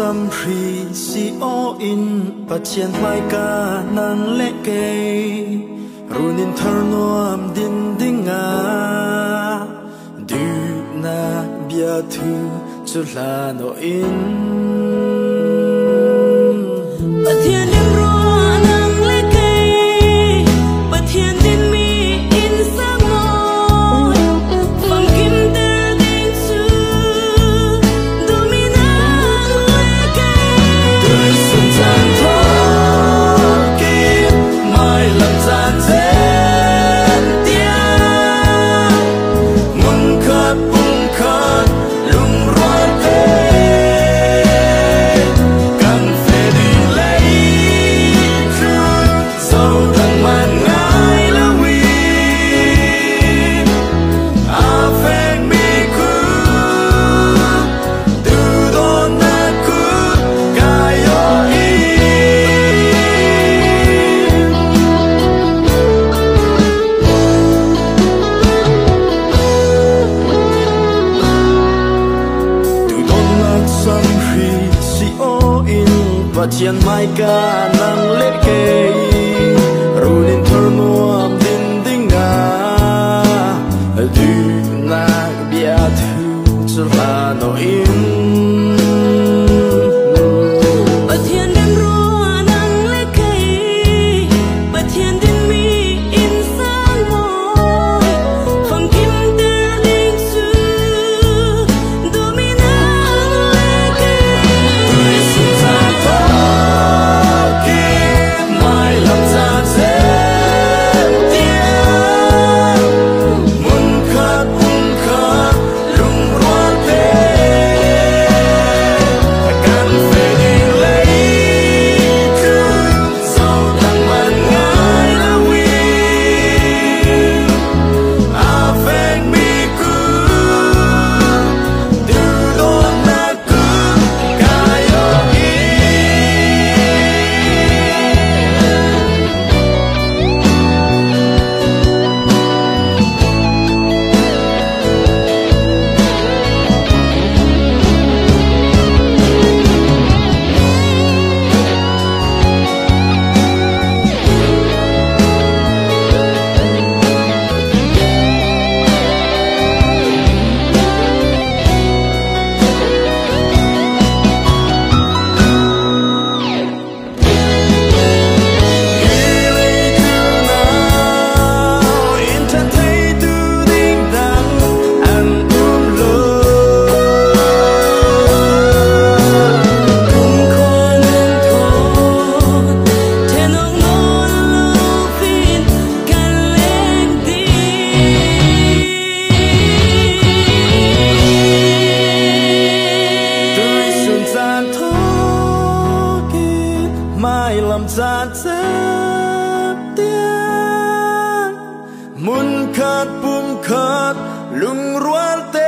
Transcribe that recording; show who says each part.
Speaker 1: xăm rì si o in bát chén mai ca nàng lệ kê runin thar nuam din dinga du na bia thu chu la no in bát thiên đêm ro nàng lệ kê bát thiên din mi in sang môi phàm kim tê din su du mi nàng lệ kê đời xuân gian thọ kim mai làm gian dên tia muôn khát bung khát lung roan tê càng phê đi lấy trưa dâu thằng man ngái la huy a phê mi cứ từ đó na cứ cài yo y từ đó na xăm rì si o in và chiên mai ca nàng lệ kê runin thar nuam din dinga du na bia thu chu la no in bát thiên đêm ro nàng lệ kê bát thiên din mi in sang môi phàm kim tê linh su du mi nàng lệ kê đời xuân gian thọ kim mai làm gian dên tia muôn khát bung khát lung roan tê càng phê đi lấy trưa dâu thằng man ngái la huy a phê mi cứ từ đó na cứ cài yo y mai làm gian dép tiếng muốn khát bung khát lung roan tê